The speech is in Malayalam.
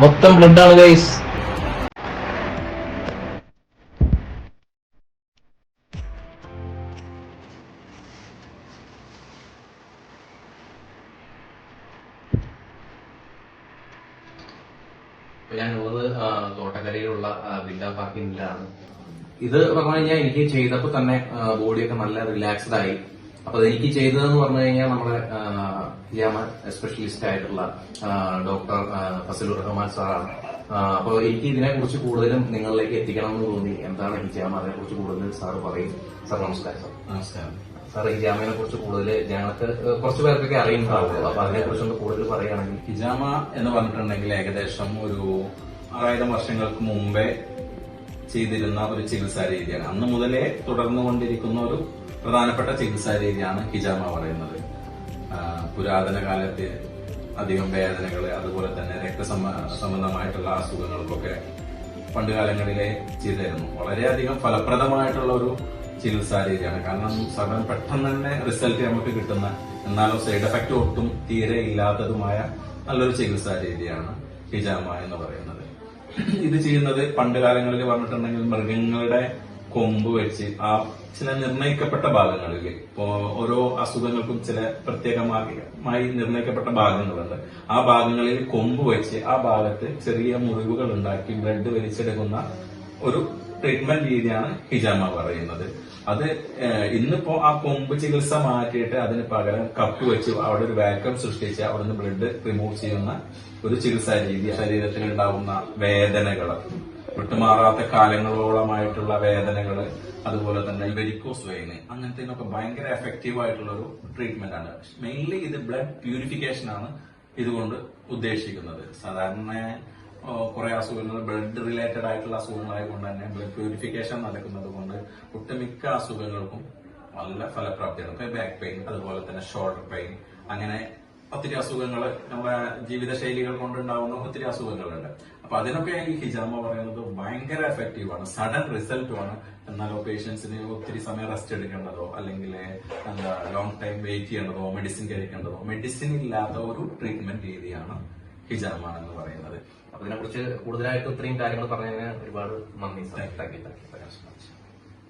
മൊത്തം ബ്ലഡ് ആണ് ഗൈസ്. ഞാനുള്ളത് തോട്ടക്കരയിലുള്ള വില്ല പാർക്കിങ്ങിലാണ്. ഇത് പറഞ്ഞു കഴിഞ്ഞാൽ എനിക്ക് ചെയ്തപ്പോൾ തന്നെ ബോഡിയൊക്കെ നല്ല റിലാക്സ്ഡ് ആയി. അപ്പൊ എനിക്ക് ചെയ്തതെന്ന് പറഞ്ഞു കഴിഞ്ഞാൽ നമ്മുടെ ഹിജാമ സ്പെഷ്യലിസ്റ്റ് ആയിട്ടുള്ള ഡോക്ടർ ഫസലുർ റഹ്മാൻ സാറാണ്. അപ്പോൾ എനിക്ക് ഇതിനെ കുറിച്ച് കൂടുതലും നിങ്ങളിലേക്ക് എത്തിക്കണം എന്ന് തോന്നി. എന്താണ് ഹിജാമ, അതിനെ കുറിച്ച് കൂടുതൽ സാറ് പറയും. സാർ നമസ്കാരം. സാർ നമസ്കാരം. സാർ ഹിജാമയെ കുറിച്ച് കൂടുതൽ ഞങ്ങൾക്ക് കുറച്ച് പേർക്കൊക്കെ അറിയുന്നുണ്ടാവുള്ളൂ. അപ്പൊ അതിനെ കുറിച്ചൊന്ന് കൂടുതൽ പറയുകയാണെങ്കിൽ. ഹിജാമ എന്ന് പറഞ്ഞിട്ടുണ്ടെങ്കിൽ ഏകദേശം ഒരു 6000 വർഷങ്ങൾക്ക് മുമ്പേ ചെയ്തിരുന്ന ഒരു ചികിത്സാ രീതിയാണ്. അന്ന് മുതലേ തുടർന്നുകൊണ്ടിരിക്കുന്ന ഒരു പ്രധാനപ്പെട്ട ചികിത്സാ രീതിയാണ് ഹിജാമ പറയുന്നത്. പുരാതന കാലത്ത് അധികം വേദനകള്, അതുപോലെ തന്നെ രക്തസംബന്ധമായിട്ടുള്ള അസുഖങ്ങൾക്കൊക്കെ പണ്ട് കാലങ്ങളിലെ ചെയ്തിരുന്നു. വളരെയധികം ഫലപ്രദമായിട്ടുള്ള ഒരു ചികിത്സാ രീതിയാണ്. കാരണം സാധാരണ പെട്ടെന്ന് തന്നെ റിസൾട്ട് നമുക്ക് കിട്ടുന്ന, എന്നാലും സൈഡ് എഫക്ട് ഒട്ടും തീരെ ഇല്ലാത്തതുമായ നല്ലൊരു ചികിത്സാ രീതിയാണ് ഹിജാമ എന്ന് പറയുന്നത്. ഇത് ചെയ്യുന്നത് പണ്ട് കാലങ്ങളിൽ പറഞ്ഞിട്ടുണ്ടെങ്കിൽ മൃഗങ്ങളുടെ കൊമ്പ് വെച്ച് ആ ചില നിർണയിക്കപ്പെട്ട ഭാഗങ്ങളിൽ, ഇപ്പോ ഓരോ അസുഖങ്ങൾക്കും ചില പ്രത്യേകമായി നിർണയിക്കപ്പെട്ട ഭാഗങ്ങളുണ്ട്. ആ ഭാഗങ്ങളിൽ കൊമ്പ് വെച്ച് ആ ഭാഗത്ത് ചെറിയ മുറിവുകൾ ഉണ്ടാക്കി ബ്ലഡ് വലിച്ചെടുക്കുന്ന ഒരു ട്രീറ്റ്മെന്റ് രീതിയാണ് ഹിജാമ പറയുന്നത്. അത് ഇന്നിപ്പോ ആ കൊമ്പ് ചികിത്സ മാറ്റിയിട്ട് അതിന് പകരം കപ്പ് വെച്ച് അവിടെ ഒരു വാക്വം സൃഷ്ടിച്ച് അവിടുന്ന് ബ്ലഡ് റിമൂവ് ചെയ്യുന്ന ഒരു ചികിത്സാ രീതി. ശരീരത്തിൽ ഉണ്ടാവുന്ന വേദനകൾ, വിട്ടുമാറാത്ത കാലങ്ങളോളമായിട്ടുള്ള വേദനകള്, അതുപോലെ തന്നെ വെരിക്കോസ് വെയിന്, അങ്ങനത്തേനൊക്കെ ഭയങ്കര എഫക്റ്റീവ് ആയിട്ടുള്ള ഒരു ട്രീറ്റ്മെന്റ് ആണ്. മെയിൻലി ഇത് ബ്ലഡ് പ്യൂരിഫിക്കേഷൻ ആണ് ഇതുകൊണ്ട് ഉദ്ദേശിക്കുന്നത്. സാധാരണ കുറെ അസുഖങ്ങൾ ബ്ലഡ് റിലേറ്റഡ് ആയിട്ടുള്ള അസുഖങ്ങളായതുകൊണ്ട് തന്നെ ബ്ലഡ് പ്യൂരിഫിക്കേഷൻ നടക്കുന്നത് കൊണ്ട് ഒട്ടുമിക്ക അസുഖങ്ങൾക്കും നല്ല ഫലപ്രാപ്തിയാണ്. ഇപ്പൊ ബാക്ക് പെയിൻ, അതുപോലെ തന്നെ ഷോൾഡർ പെയിൻ, അങ്ങനെ ഒത്തിരി അസുഖങ്ങൾ നമ്മുടെ ജീവിതശൈലികൾ കൊണ്ടുണ്ടാവുന്ന ഒത്തിരി അസുഖങ്ങളുണ്ട്. അപ്പൊ അതിനൊക്കെ ഈ ഹിജാമ പറയുന്നത് ഭയങ്കര എഫക്റ്റീവാണ്, സഡൻ റിസൾട്ടുമാണ്. എന്നാലോ പേഷ്യൻസിന് ഒത്തിരി സമയം റെസ്റ്റ് എടുക്കേണ്ടതോ അല്ലെങ്കിൽ ലോങ് ടൈം വെയിറ്റ് ചെയ്യേണ്ടതോ മെഡിസിൻ കഴിക്കേണ്ടതോ മെഡിസിൻ ഇല്ലാത്ത ഒരു ട്രീറ്റ്മെന്റ് രീതിയാണ് ഹിജാമ എന്ന് പറയുന്നത്. അതിനെ കുറിച്ച് കൂടുതലായിട്ട് ഇത്രയും കാര്യങ്ങൾ പറഞ്ഞതിന് ഒരുപാട് നന്ദി. Thank you.